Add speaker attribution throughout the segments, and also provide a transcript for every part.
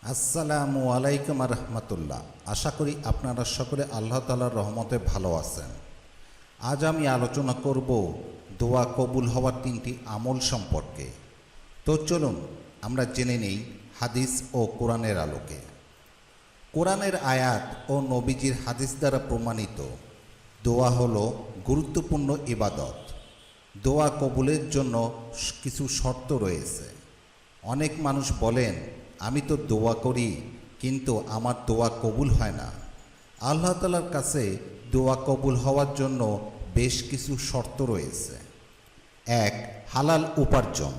Speaker 1: আসসালামু আলাইকুম রহমতুল্লাহ। আশা করি আপনারা সকলে আল্লাহ তাআলার রহমতে ভালো আছেন। আজ আমি আলোচনা করব দোয়া কবুল হওয়ার 3টি আমল সম্পর্কে। তো চলুন আমরা জেনে নেই হাদিস ও কোরআনের আলোকে। কোরআনের আয়াত ও নবীজির হাদিস দ্বারা প্রমাণিত দোয়া হলো গুরুত্বপূর্ণ ইবাদত। দোয়া কবুলের জন্য কিছু শর্ত রয়েছে। অনেক মানুষ বলেন, আমি তো দোয়া করি কিন্তু আমার দোয়া কবুল হয় না। আল্লাহ তাআলার কাছে দোয়া কবুল হওয়ার জন্য বেশ কিছু শর্ত রয়েছে। 1. হালাল উপার্জন।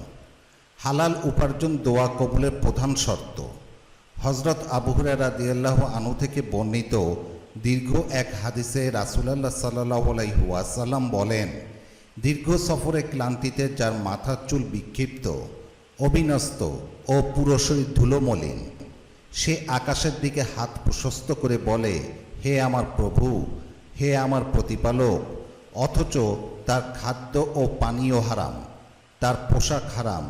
Speaker 1: হালাল উপার্জন দোয়া কবুলের প্রধান শর্ত। হযরত আবু হুরায়রা রাদিয়াল্লাহু আনহু থেকে বর্ণিত দীর্ঘ এক হাদিসে রাসূলুল্লাহ সাল্লাল্লাহু আলাইহি ওয়াসাল্লাম বলেন, দীর্ঘ সফরে ক্লান্তিতে যার মাথার চুল বিক্ষিপ্ত, অবিন্যস্ত ও পুরো শরীর ধুলোমলিন, সে আকাশের দিকে হাত প্রশস্ত করে বলে, হে আমার প্রভু, হে আমার প্রতিপালক, অথচ তার খাদ্য ও পানীয় হারাম, তার পোশাক হারাম,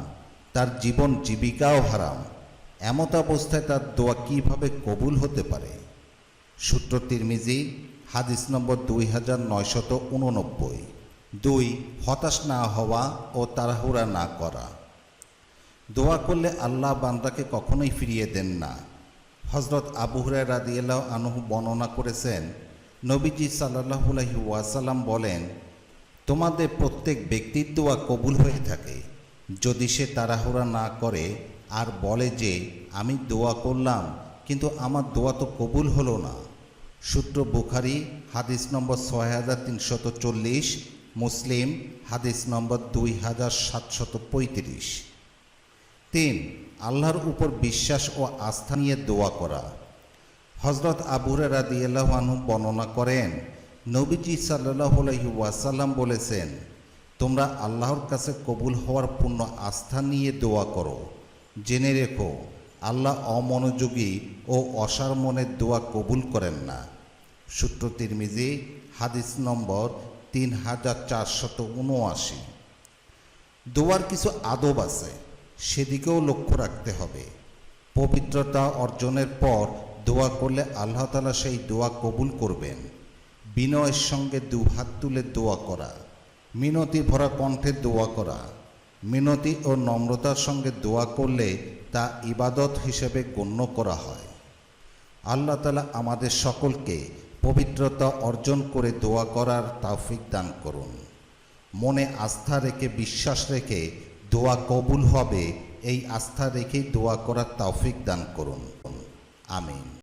Speaker 1: তার জীবন জীবিকাও হারাম। এমত অবস্থায় তার দোয়া কিভাবে কবুল হতে পারে? সূত্র তিরমিজি, হাদিস নম্বর 2989। 2. হতাশ না হওয়া ও তাড়াহুড়া না করা। দোয়া করলে আল্লাহ বান্দাকে কখনোই ফিরিয়ে দেন না। হযরত আবু হুরায়রা রাদিয়াল্লাহু আনহু বর্ণনা করেছেন, নবীজি সাল্লাল্লাহু আলাইহি ওয়াসাল্লাম বলেন, তোমাদের প্রত্যেক ব্যক্তির দোয়া কবুল হয়ে থাকে যদি সে তাড়াহুড়া না করে আর বলে যে আমি দোয়া করলাম কিন্তু আমার দোয়া তো কবুল হলো না। সূত্র বুখারী, হাদিস নম্বর 6340, মুসলিম, হাদিস নম্বর 2735। 3. আল্লাহর উপর বিশ্বাস ও আস্থা নিয়ে দোয়া করা। হযরত আবু হুরায়রা রাদিয়াল্লাহু আনহু বর্ণনা করেন, নবীজি সাল্লাল্লাহু আলাইহি ওয়াসাল্লাম বলেছেন, তোমরা আল্লাহর কাছে কবুল হওয়ার পূর্ণ আস্থা নিয়ে দোয়া করো। জেনে রেখো, আল্লাহ অমনোযোগী ও অসার মনের দোয়া কবুল করেন না। সূত্র তিরমিজি, হাদিস নম্বর 3479। দোয়ার কিছু আদব আছে, সেদিকেও লক্ষ্য রাখতে হবে। পবিত্রতা অর্জনের পর দোয়া করলে আল্লাহ তাআলা সেই দোয়া কবুল করবেন। বিনয়ের সঙ্গে দুহাত তুলে দোয়া করা, মিনতি ভরা কণ্ঠে দোয়া করা। মিনতি ও নম্রতার সঙ্গে দোয়া করলে তা ইবাদত হিসেবে গণ্য করা হয়। আল্লাহ তাআলা আমাদের সকলকে পবিত্রতা অর্জন করে দোয়া করার তৌফিক দান করুন। মনে আস্থা রেখে, বিশ্বাস রেখে দোয়া কবুল হবে, এই আস্থা রেখেই দোয়া করার তৌফিক দান করুন। আমিন।